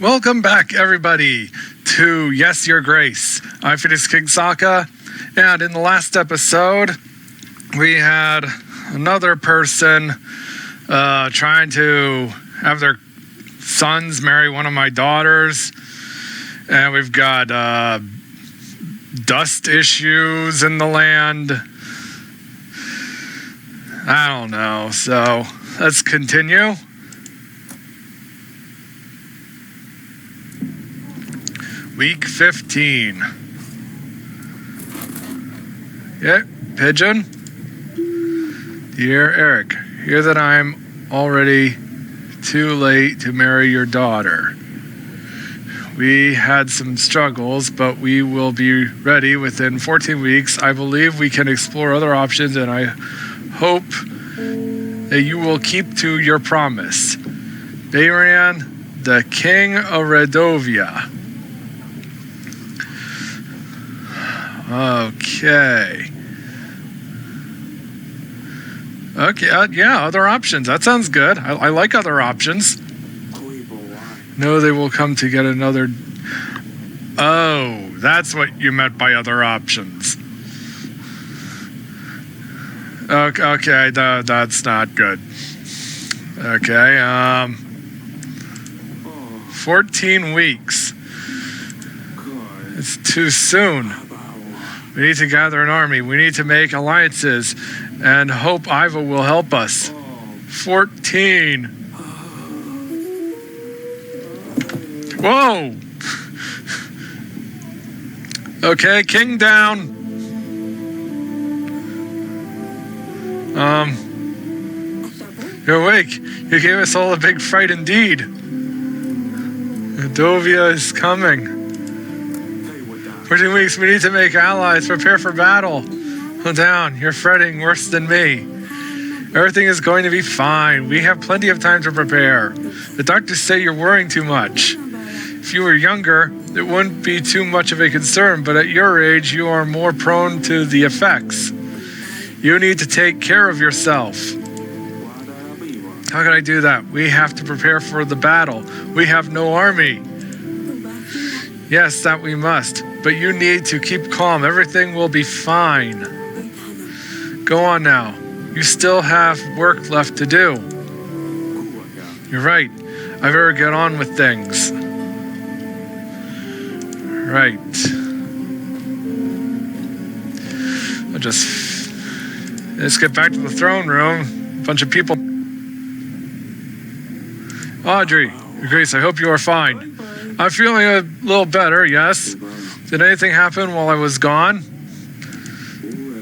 Welcome back, everybody, to Yes, Your Grace. I'm Phoenix King Sokka, and in the last episode, we had another person trying to have their sons marry one of my daughters, and we've got dust issues in the land. I don't know, so let's continue. Week 15. Yeah, Pigeon. Dear Eric, hear that I'm already too late to marry your daughter. We had some struggles, but we will be ready within 14 weeks. I believe we can explore other options, and I hope that you will keep to your promise. Bayran, the King of Redovia. Okay. Yeah, other options. That sounds good. I like other options. No, they will come to get another... Oh, that's what you meant by other options. Okay, that's not good. Okay, 14 weeks. It's too soon. We need to gather an army. We need to make alliances and hope Iva will help us. 14. Whoa. Okay, king down. You're awake. You gave us all a big fright indeed. Redovia is coming. 14 weeks, we need to make allies, prepare for battle. Hold down, you're fretting worse than me. Everything is going to be fine. We have plenty of time to prepare. The doctors say you're worrying too much. If you were younger, it wouldn't be too much of a concern, but at your age, you are more prone to the effects. You need to take care of yourself. How can I do that? We have to prepare for the battle. We have no army. Yes, that we must. But you need to keep calm. Everything will be fine. Go on now. You still have work left to do. You're right. I better get on with things. Right. Let's get back to the throne room. A bunch of people. Audrey, Grace, I hope you are fine. I'm feeling a little better, yes. Did anything happen while I was gone?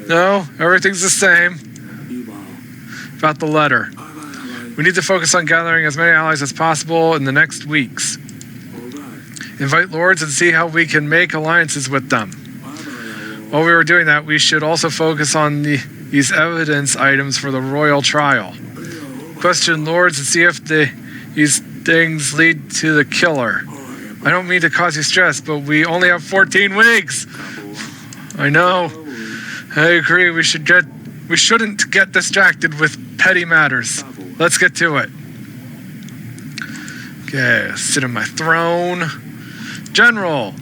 No, everything's the same. About the letter. We need to focus on gathering as many allies as possible in the next weeks. Invite lords and see how we can make alliances with them. While we were doing that, we should also focus on these evidence items for the royal trial. Question lords and see if these things lead to the killer. I don't mean to cause you stress, but we only have 14 weeks. I know. I agree. We shouldn't get distracted with petty matters. Let's get to it. Okay, sit on my throne. General,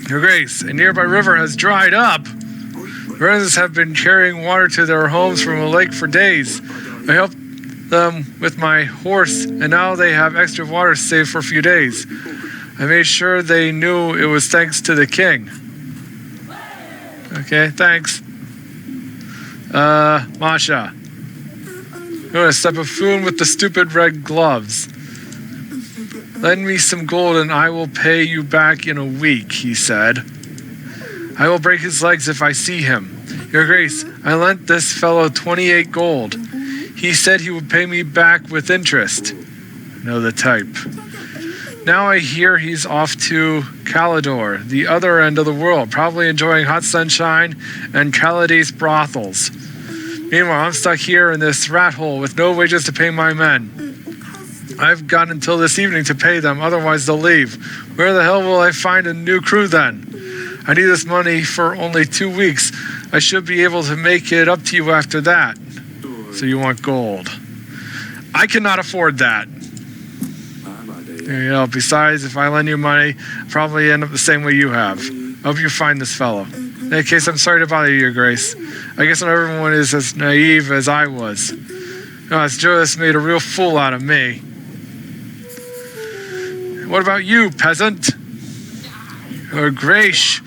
Your Grace, a nearby river has dried up. Residents have been carrying water to their homes from a lake for days. I helped them with my horse, and now they have extra water saved for a few days. I made sure they knew it was thanks to the king. Okay, thanks. Masha. I'm gonna step a fool with the stupid red gloves. Lend me some gold and I will pay you back in a week, he said. I will break his legs if I see him. Your Grace, I lent this fellow 28 gold. He said he would pay me back with interest. Know the type. Now I hear he's off to Calidor, the other end of the world, probably enjoying hot sunshine and Calades brothels. Meanwhile, I'm stuck here in this rat hole with no wages to pay my men. I've got until this evening to pay them, otherwise they'll leave. Where the hell will I find a new crew then? I need this money for only 2 weeks. I should be able to make it up to you after that. So you want gold. I cannot afford that. You know, besides, if I lend you money, I'll probably end up the same way you have. I hope you find this fellow. In any case, I'm sorry to bother you, Your Grace. I guess not everyone is as naive as I was. No, this Judas made a real fool out of me. What about you, peasant? Your Grace,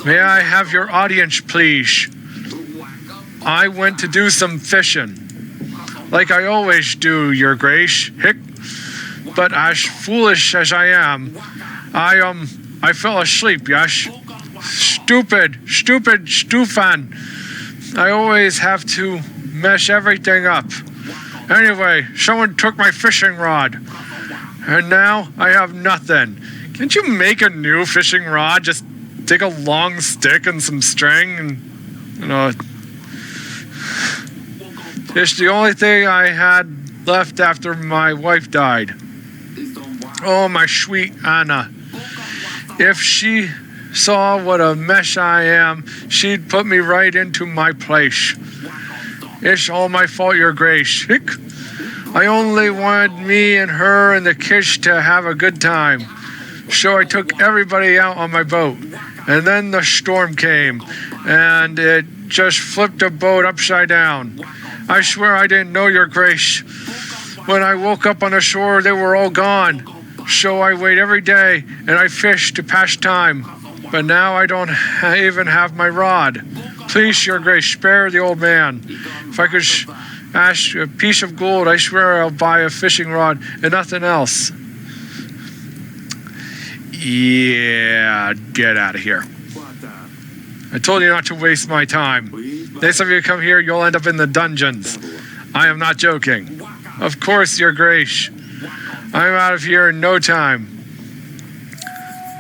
may I have your audience, please? I went to do some fishing. Like I always do, Your Grace. Hick. But as foolish as I am, I fell asleep, yes? Stupid, Stefan. I always have to mess everything up. Anyway, someone took my fishing rod. And now I have nothing. Can't you make a new fishing rod? Just take a long stick and some string and, you know... It's the only thing I had left after my wife died. Oh, my sweet Anna. If she saw what a mess I am, she'd put me right into my place. It's all my fault, Your Grace. I only wanted me and her and the kids to have a good time. So I took everybody out on my boat. And then the storm came, and it just flipped the boat upside down. I swear I didn't know, Your Grace. When I woke up on the shore, they were all gone. So I wait every day, and I fish to pass time. But now I don't even have my rod. Please, Your Grace, spare the old man. If I could ask a piece of gold, I swear I'll buy a fishing rod and nothing else. Yeah, get out of here. I told you not to waste my time. Next time you come here, you'll end up in the dungeons. I am not joking. Of course, Your Grace. I'm out of here in no time.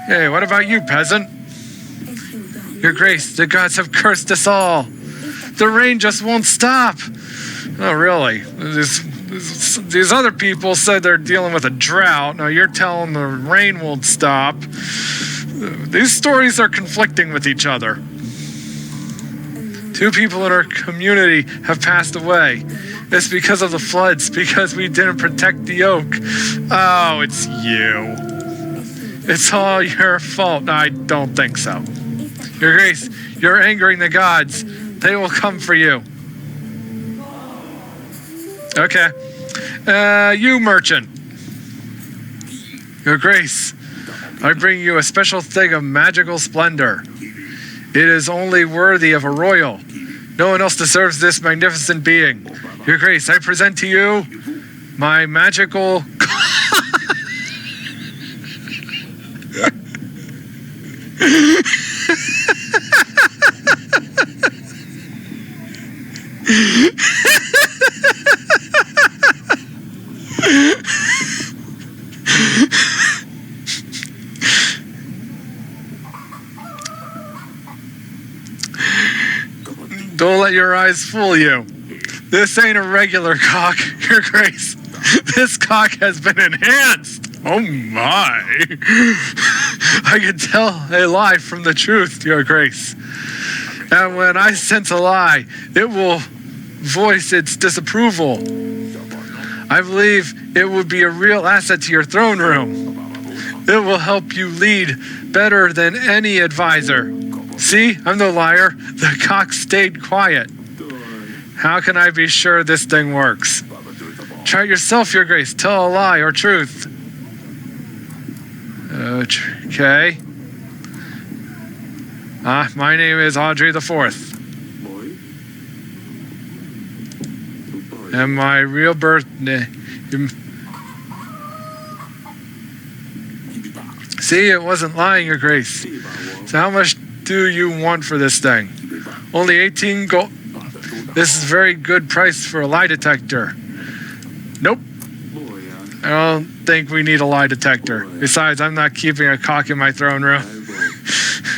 Hey, what about you, peasant? Your Grace, the gods have cursed us all. The rain just won't stop. Oh, really? These other people said they're dealing with a drought. Now you're telling the rain won't stop. These stories are conflicting with each other. 2 people in our community have passed away. It's because of the floods, because we didn't protect the oak. Oh, it's you. It's all your fault. I don't think so. Your Grace, you're angering the gods. They will come for you. Okay. You merchant. Your Grace, I bring you a special thing of magical splendor. It is only worthy of a royal. No one else deserves this magnificent being. Your Grace, I present to you my magical... Don't let your eyes fool you. This ain't a regular cock, Your Grace. This cock has been enhanced. Oh my. I can tell a lie from the truth, Your Grace. And when I sense a lie, it will voice its disapproval. I believe it would be a real asset to your throne room. It will help you lead better than any advisor. See, I'm no liar. The cock stayed quiet. How can I be sure this thing works? Try it yourself, Your Grace. Tell a lie or truth. Okay. My name is Audrey the Fourth. And my real birthday... See, it wasn't lying, Your Grace. So how much do you want for this thing? Only 18 gold. This is a very good price for a lie detector. Nope. I don't think we need a lie detector. Besides, I'm not keeping a cock in my throne room.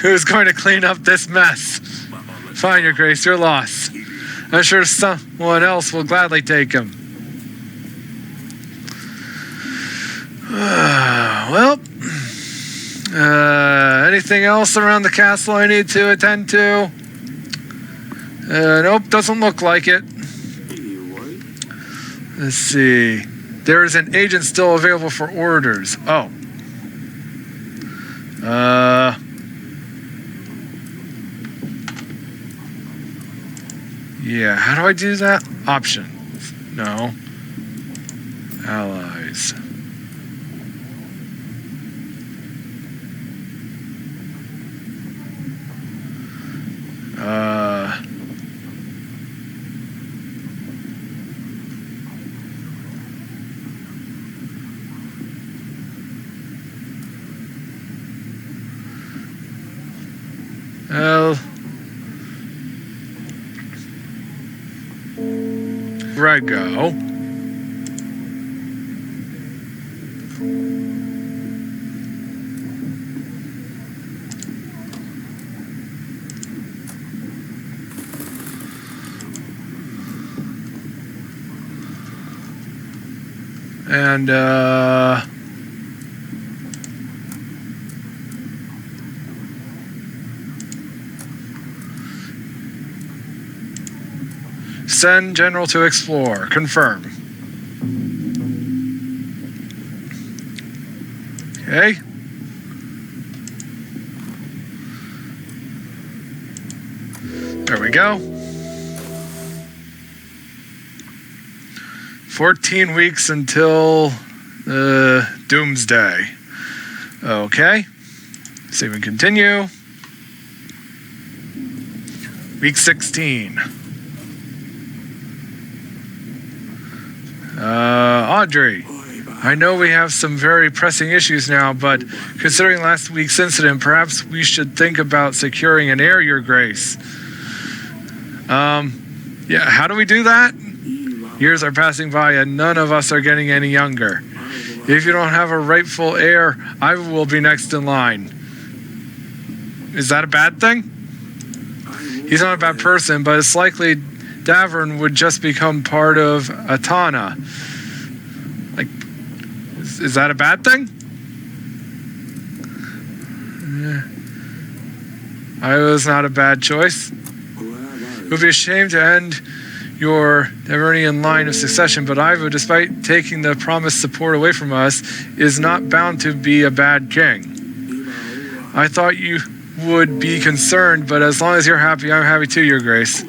Who's going to clean up this mess? Fine, Your Grace, you're lost. I'm sure someone else will gladly take him. Well, anything else around the castle I need to attend to? Nope, doesn't look like it. Let's see. There is an agent still available for orders. Oh. Yeah, how do I do that? Options. No. Allies. Rego. And send general to explore. Confirm. Okay. There we go. 14 weeks until doomsday. Okay. Save and continue. Week 16. Audrey, I know we have some very pressing issues now, but considering last week's incident, perhaps we should think about securing an heir, Your Grace. Yeah, how do we do that? Years are passing by and none of us are getting any younger. If you don't have a rightful heir, I will be next in line. Is that a bad thing? He's not a bad person, but it's likely Davern would just become part of Atana. Like, is that a bad thing? I was not a bad choice. It would be a shame to end your Davernian line of succession, but Ivo, despite taking the promised support away from us, is not bound to be a bad king. I thought you would be concerned, but as long as you're happy, I'm happy too, Your Grace.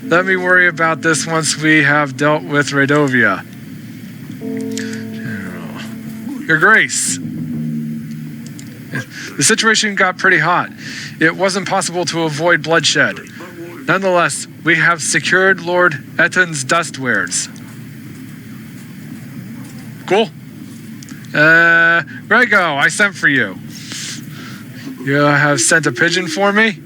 Let me worry about this once we have dealt with Redovia. Your Grace. The situation got pretty hot. It wasn't possible to avoid bloodshed. Nonetheless, we have secured Lord Eton's dust wares. Cool. Rego, I sent for you. You have sent a pigeon for me?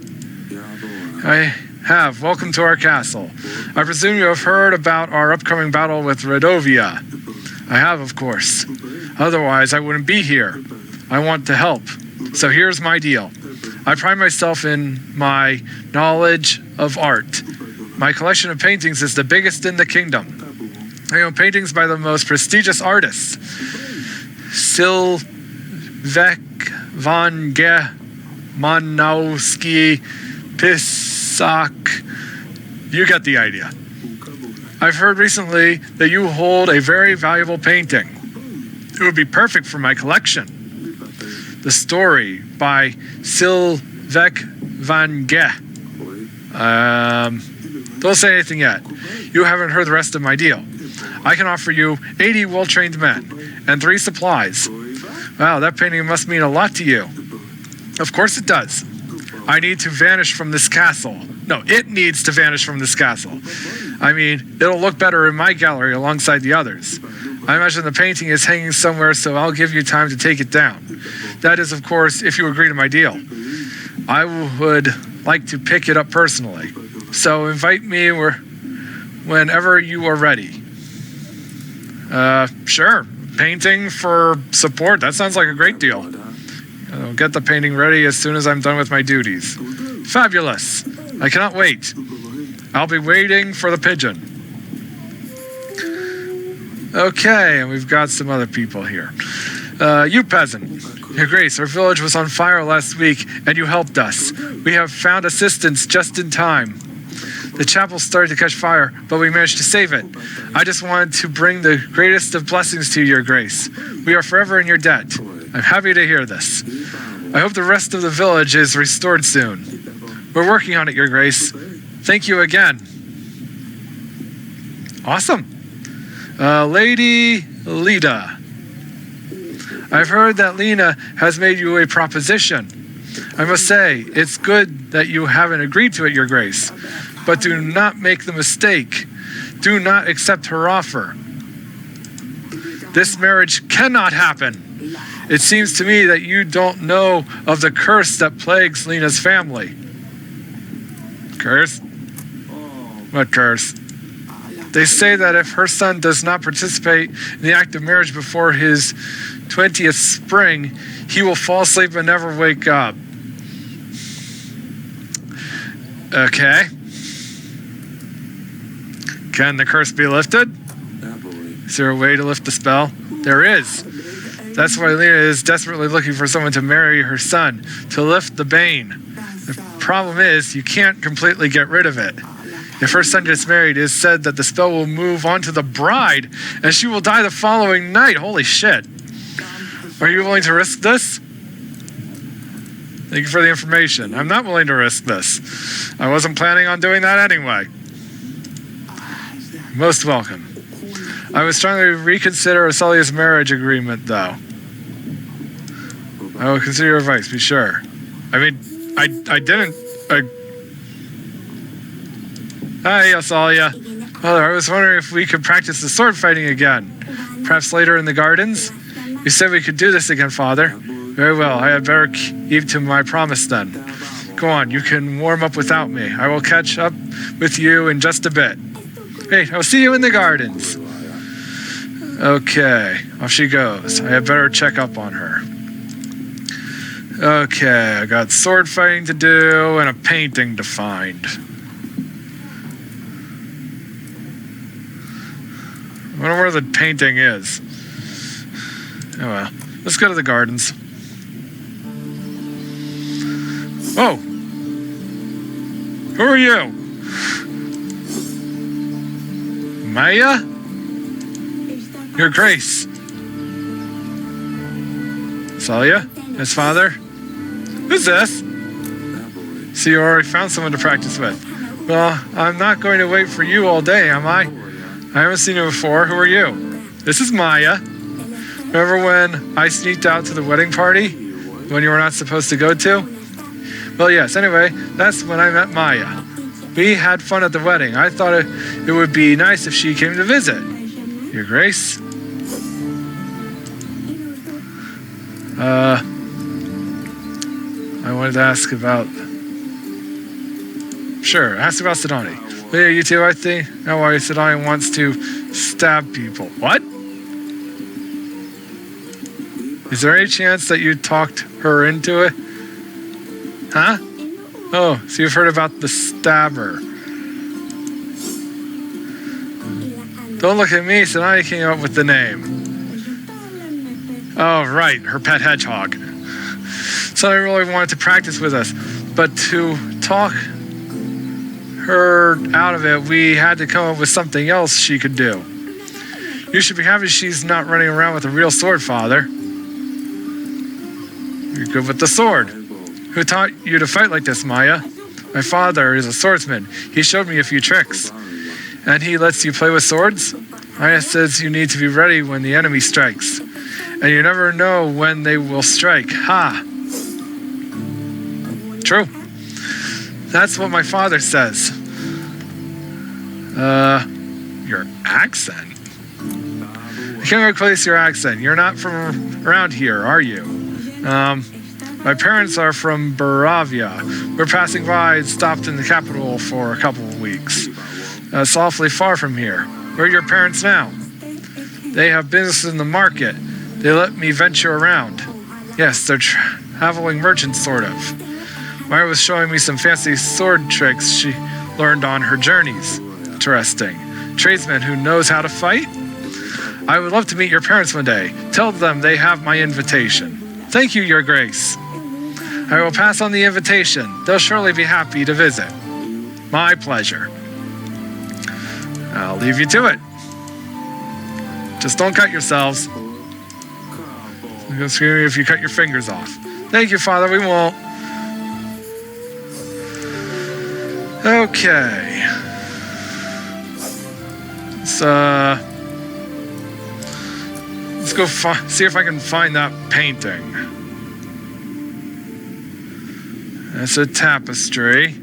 I have. Welcome to our castle. I presume you have heard about our upcoming battle with Redovia. I have, of course. Otherwise, I wouldn't be here. I want to help. So here's my deal. I pride myself in my knowledge of art. My collection of paintings is the biggest in the kingdom. I own paintings by the most prestigious artists. Sylvek van Gogh, Manowski, Pisak. You get the idea. I've heard recently that you hold a very valuable painting. It would be perfect for my collection. The Story by Sylvek van Gogh. Don't say anything yet. You haven't heard the rest of my deal. I can offer you 80 well-trained men and 3 supplies. Wow, that painting must mean a lot to you. Of course it does. I need to vanish from this castle. No, it needs to vanish from this castle. I mean, it'll look better in my gallery alongside the others. I imagine the painting is hanging somewhere, so I'll give you time to take it down. That is, of course, if you agree to my deal. I would like to pick it up personally. So invite me whenever you are ready. Sure. Painting for support. That sounds like a great deal. I'll get the painting ready as soon as I'm done with my duties. Fabulous. I cannot wait. I'll be waiting for the pigeon. Okay, and we've got some other people here. You peasant. Your Grace, our village was on fire last week, and you helped us. We have found assistance just in time. The chapel started to catch fire, but we managed to save it. I just wanted to bring the greatest of blessings to you, Your Grace. We are forever in your debt. I'm happy to hear this. I hope the rest of the village is restored soon. We're working on it, Your Grace. Thank you again. Awesome. Lady Lita. I've heard that Lena has made you a proposition. I must say, it's good that you haven't agreed to it, Your Grace. But do not make the mistake. Do not accept her offer. This marriage cannot happen. It seems to me that you don't know of the curse that plagues Lena's family. Curse? What curse? They say that if her son does not participate in the act of marriage before his 20th spring, he will fall asleep and never wake up. Okay. Can the curse be lifted? Is there a way to lift the spell? There is. That's why Lena is desperately looking for someone to marry her son, to lift the bane. The problem is, you can't completely get rid of it. If her son gets married, it is said that the spell will move on to the bride, and she will die the following night. Holy shit. Are you willing to risk this? Thank you for the information. I'm not willing to risk this. I wasn't planning on doing that anyway. Most welcome. I was trying to reconsider Asalia's marriage agreement, though. I will consider your advice, be sure. I mean, I didn't... Hi, Asalia. Well, I was wondering if we could practice the sword fighting again. Perhaps later in the gardens? You said we could do this again, Father. Very well, I had better keep to my promise then. Go on, you can warm up without me. I will catch up with you in just a bit. Hey, I'll see you in the gardens. Okay, off she goes. I had better check up on her. Okay, I got sword fighting to do and a painting to find. I wonder where the painting is. Oh well, let's go to the gardens. Oh! Who are you? Maya? Your Grace. Salia? His father? Who's this? So you already found someone to practice with. Well, I'm not going to wait for you all day, am I? I haven't seen you before. Who are you? This is Maya. Remember when I sneaked out to the wedding party? When you were not supposed to go to? Well, yes. Anyway, that's when I met Maya. We had fun at the wedding. I thought it would be nice if she came to visit. Your Grace? I wanted to ask about... Sure, ask about Sidani. Well, yeah, you two, I think. Now why Sidani wants to stab people. What? Is there any chance that you talked her into it? Huh? Oh, so you've heard about the stabber. Don't look at me, Sidani came up with the name. Oh, right, her pet hedgehog. Sidani really wanted to practice with us, but to talk her out of it, we had to come up with something else she could do. You should be happy she's not running around with a real sword, Father. You're good with the sword. Who taught you to fight like this, Maya? My father is a swordsman. He showed me a few tricks. And he lets you play with swords? Maya says you need to be ready when the enemy strikes. And you never know when they will strike. Ha! True. That's what my father says. Your accent? I can't replace your accent. You're not from around here, are you? My parents are from Baravia. We're passing by and stopped in the capital for a couple of weeks. It's awfully far from here. Where are your parents now? They have business in the market. They let me venture around. Yes, they're traveling merchants, sort of. Maya was showing me some fancy sword tricks she learned on her journeys. Interesting. Tradesman who knows how to fight? I would love to meet your parents one day. Tell them they have my invitation. Thank you, Your Grace. I will pass on the invitation. They'll surely be happy to visit. My pleasure. I'll leave you to it. Just don't cut yourselves. I'm gonna scream if you cut your fingers off. Thank you, Father, we won't. Okay. Let's go see if I can find that painting. That's a tapestry.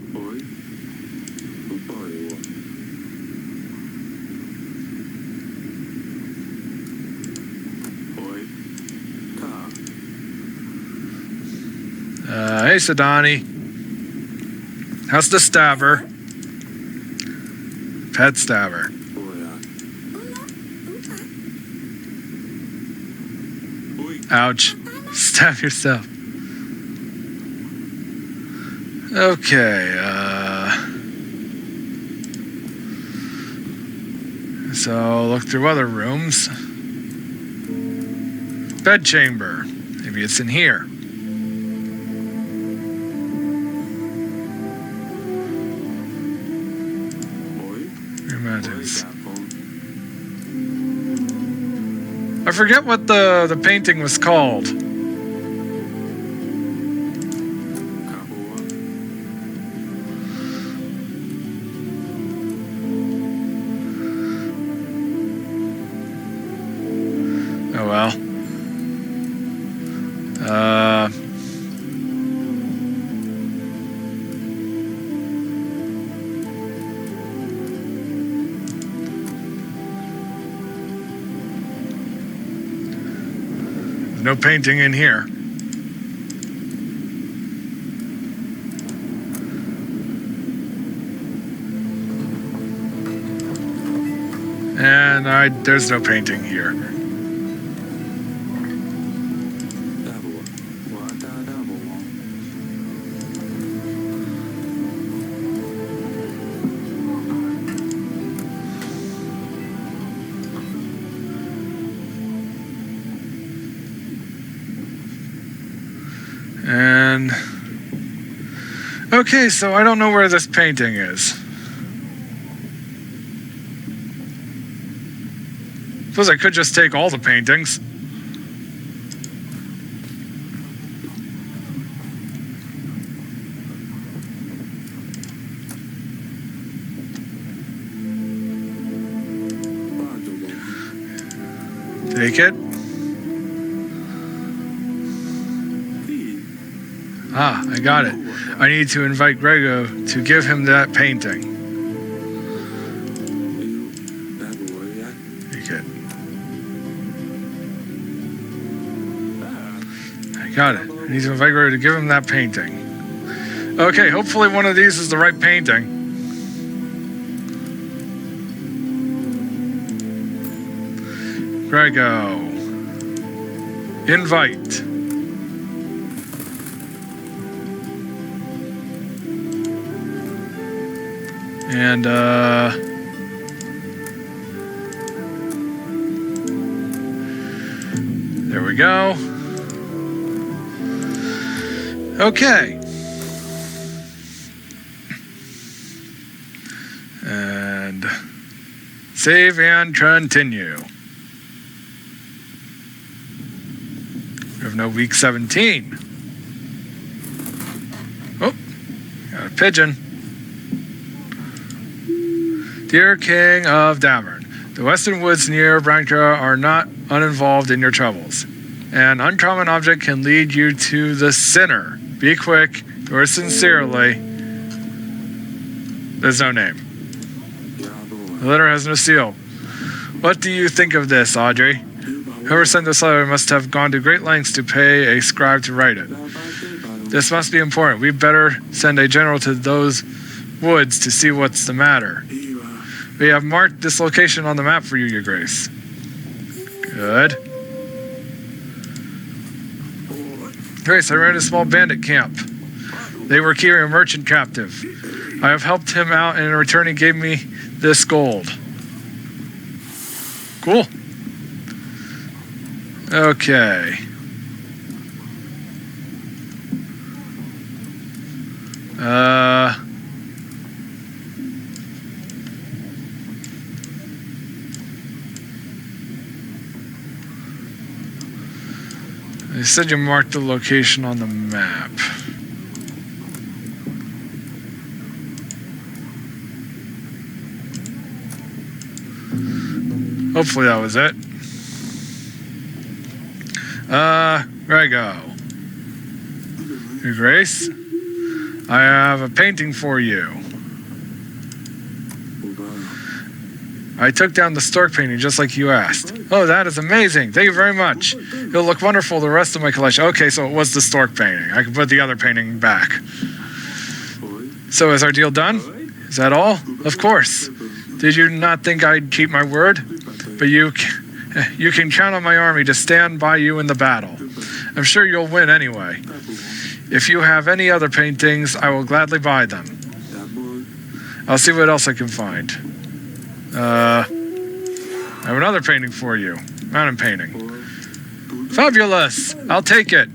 Hey, Sidani. How's the stabber? Pet stabber. Ouch. Stab yourself. Okay, so look through other rooms. Bedchamber. Maybe it's in here. Mountains. I forget what the painting was called. Oh well. No painting in here. And there's no painting here. And okay, so I don't know where this painting is. Suppose I could just take all the paintings. Take it. Ah, I got it. I need to invite Grego to give him that painting. Take it. I got it. I need to invite Grego to give him that painting. Okay, hopefully one of these is the right painting. Grego. Invite. And, there we go. Okay. And save and continue. We have no week 17. Oh, got a pigeon. Dear King of Davern, the western woods near Branctra are not uninvolved in your troubles. An uncommon object can lead you to the sinner. Be quick, yours sincerely. There's no name. The letter has no seal. What do you think of this, Audrey? Whoever sent this letter must have gone to great lengths to pay a scribe to write it. This must be important. We better send a general to those woods to see what's the matter. We have marked this location on the map for you, Your Grace. Good. Grace, I ran a small bandit camp. They were carrying a merchant captive. I have helped him out, and in return he gave me this gold. Cool. Okay. You said you marked the location on the map. Hopefully that was it. There I go. Your Grace, I have a painting for you. I took down the stork painting just like you asked. Oh, that is amazing. Thank you very much. It'll look wonderful the rest of my collection. Okay, so it was the stork painting. I can put the other painting back. So is our deal done? Is that all? Of course. Did you not think I'd keep my word? But you can count on my army to stand by you in the battle. I'm sure you'll win anyway. If you have any other paintings, I will gladly buy them. I'll see what else I can find. I have another painting for you. Mountain painting. Fabulous! I'll take it.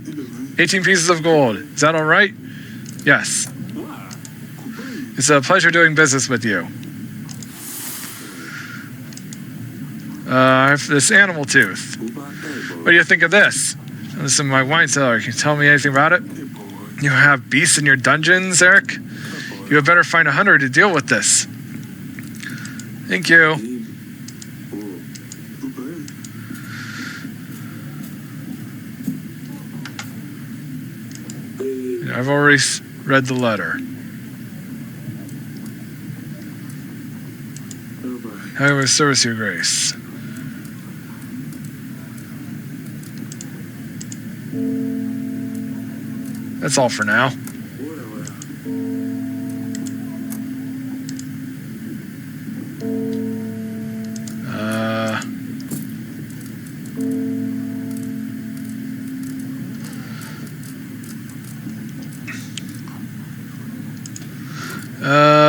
18 pieces of gold. Is that all right? Yes. It's a pleasure doing business with you. I have this animal tooth. What do you think of this? This is my wine cellar. Can you tell me anything about it? You have beasts in your dungeons, Eric? You had better find a hunter to deal with this. Thank you. I've already read the letter. I will service your grace. That's all for now.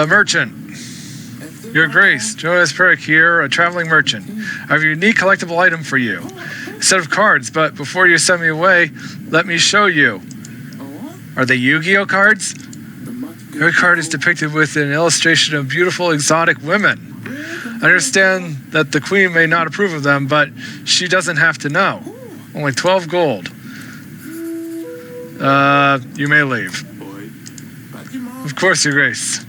Merchant. Your Grace, Jonas Peric here, a traveling merchant. I have a unique collectible item for you. A set of cards, but before you send me away, let me show you. Are they Yu-Gi-Oh cards? Every card is depicted with an illustration of beautiful exotic women. I understand that the Queen may not approve of them, but she doesn't have to know. Only 12 gold. You may leave. Of course, Your Grace.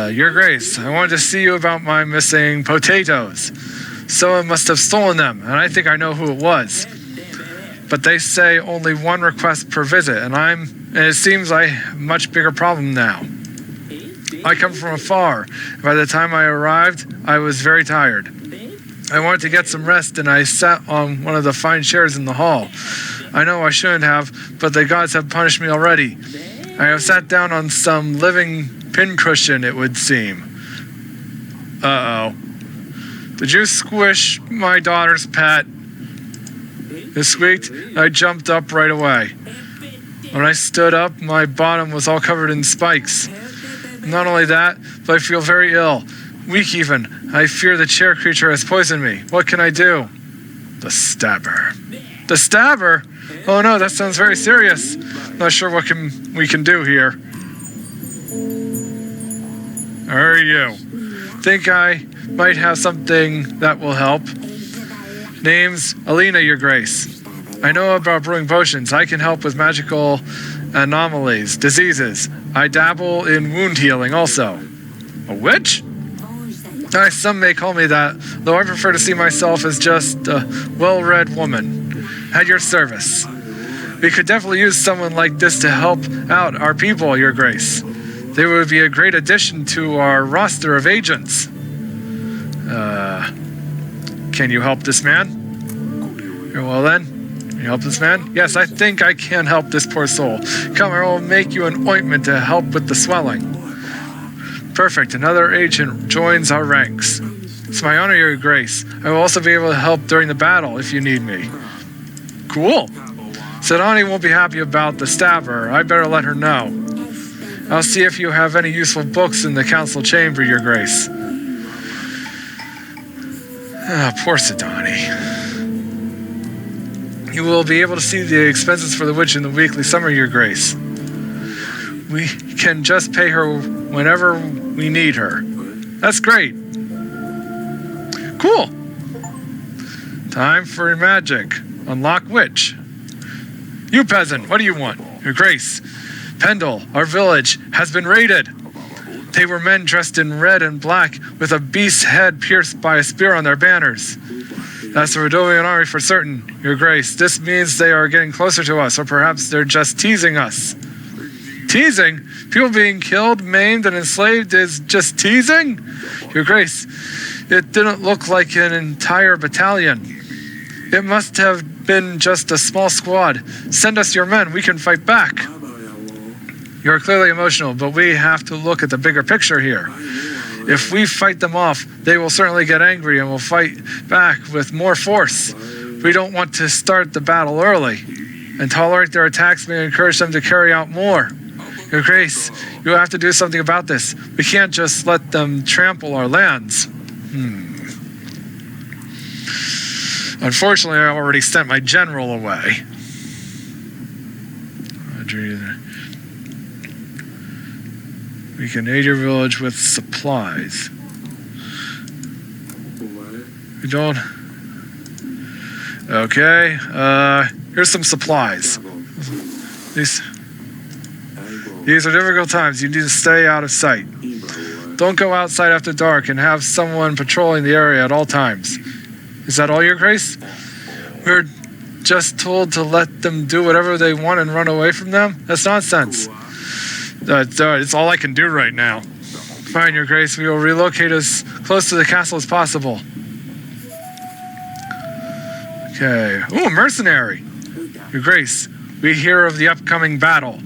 Your Grace, I wanted to see you about my missing potatoes. Someone must have stolen them, and I think I know who it was. But they say only one request per visit, and it seems I have a much bigger problem now. I come from afar. By the time I arrived, I was very tired. I wanted to get some rest, and I sat on one of the fine chairs in the hall. I know I shouldn't have, but the gods have punished me already. I have sat down on some living pincushion, it would seem. Uh-oh. Did you squish my daughter's pet? It squeaked. I jumped up right away. When I stood up, my bottom was all covered in spikes. Not only that, but I feel very ill. Weak even. I fear the chair creature has poisoned me. What can I do? The stabber. The stabber? Oh no, that sounds very serious. Not sure what we can do here. Are you? Think I might have something that will help? Name's Alina, Your Grace. I know about brewing potions. I can help with magical anomalies, diseases. I dabble in wound healing also. A witch? Some may call me that, though I prefer to see myself as just a well-read woman. At your service. We could definitely use someone like this to help out our people, Your Grace. They would be a great addition to our roster of agents. Can you help this man? Well then, can you help this man? Yes, I think I can help this poor soul. Come, I will make you an ointment to help with the swelling. Perfect, another agent joins our ranks. It's my honor, Your Grace. I will also be able to help during the battle if you need me. Cool. Sedani won't be happy about the stabber. I better let her know. I'll see if you have any useful books in the council chamber, Your Grace. Poor Sedani. You will be able to see the expenses for the witch in the weekly summer, Your Grace. We can just pay her whenever we need her. That's great. Cool. Time for magic. Unlock which? You peasant, what do you want? Your Grace, Pendle, our village, has been raided. They were men dressed in red and black with a beast's head pierced by a spear on their banners. That's the Rodovian army for certain, Your Grace. This means they are getting closer to us, or perhaps they're just teasing us. Teasing? People being killed, maimed, and enslaved is just teasing? Your Grace, it didn't look like an entire battalion. It must have been just a small squad. Send us your men, we can fight back. You're clearly emotional, but we have to look at the bigger picture here. If we fight them off, they will certainly get angry and will fight back with more force. We don't want to start the battle early and tolerate their attacks may encourage them to carry out more. Your Grace, you have to do something about this. We can't just let them trample our lands. Unfortunately, I already sent my general away. We can aid your village with supplies. We don't... Okay, here's some supplies. These are difficult times. You need to stay out of sight. Don't go outside after dark and have someone patrolling the area at all times. Is that all, Your Grace? We're just told to let them do whatever they want and run away from them? That's nonsense. It's all I can do right now. Fine, Your Grace. We will relocate as close to the castle as possible. Okay. Ooh, mercenary. Your Grace, we hear of the upcoming battle.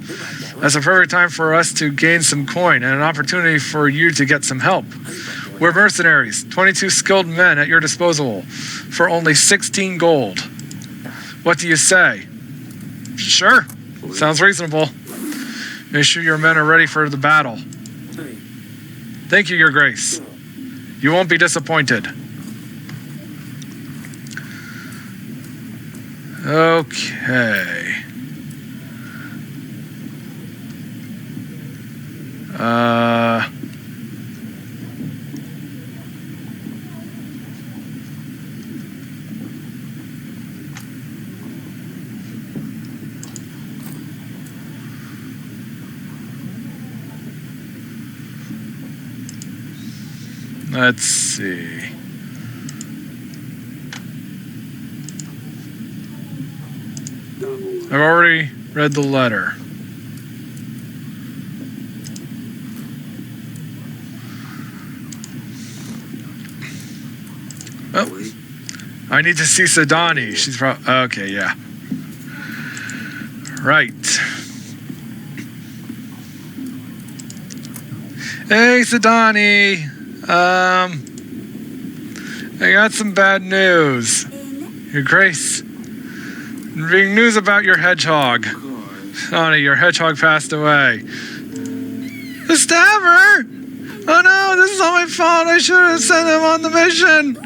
That's a perfect time for us to gain some coin and an opportunity for you to get some help. We're mercenaries, 22 skilled men at your disposal for only 16 gold. What do you say? Sure. Sounds reasonable. Make sure your men are ready for the battle. Thank you, Your Grace. You won't be disappointed. Okay. Let's see. I've already read the letter. Oh, I need to see Sidani. She's probably... Okay, yeah. Right. Hey, Sidani. I got some bad news. Your Grace. Big news about your hedgehog. Sonny, your hedgehog passed away. The stabber! Oh no, this is all my fault. I should have sent him on the mission.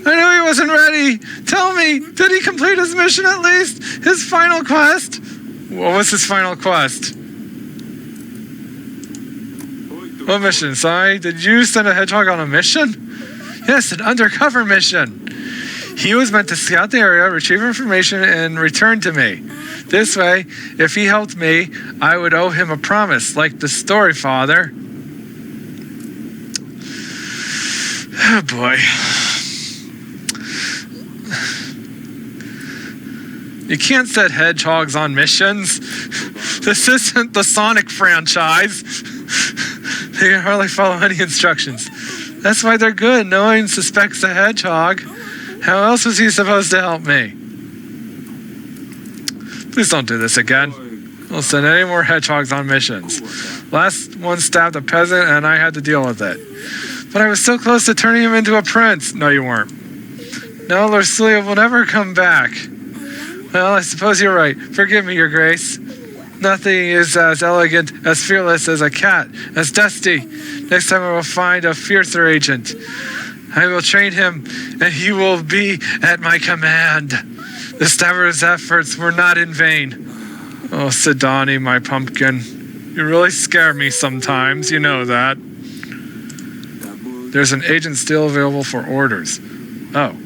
I knew he wasn't ready. Tell me, did he complete his mission at least? His final quest? What was his final quest? What mission, Sai? Did you send a hedgehog on a mission? Yes, an undercover mission. He was meant to scout the area, retrieve information, and return to me. This way, if he helped me, I would owe him a promise, like the story, Father. Oh, boy. You can't set hedgehogs on missions. This isn't the Sonic franchise. They can hardly follow any instructions. That's why they're good. No one suspects a hedgehog. How else was he supposed to help me? Please don't do this again. Don't send any more hedgehogs on missions. Last one stabbed a peasant and I had to deal with it. But I was so close to turning him into a prince. No, you weren't. No, Lurslia will never come back. Well, I suppose you're right. Forgive me, Your Grace. Nothing is as elegant, as fearless as a cat, as dusty. Next time I will find a fiercer agent. I will train him, and he will be at my command. The Stabber's efforts were not in vain. Oh, Sidani, my pumpkin. You really scare me sometimes, you know that. There's an agent still available for orders. Oh.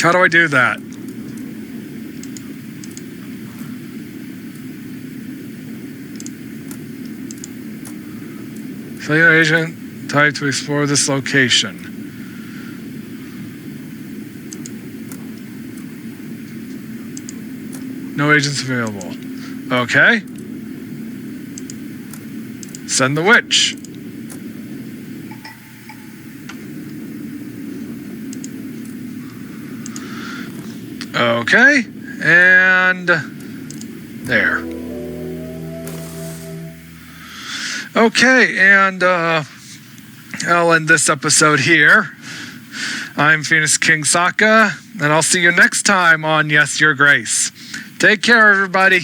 How do I do that? Failure agent type to explore this location. No agents available. Okay. Send the witch. Okay. And there. Okay, and I'll end this episode here. I'm Phoenix King Sokka, and I'll see you next time on Yes, Your Grace. Take care, everybody.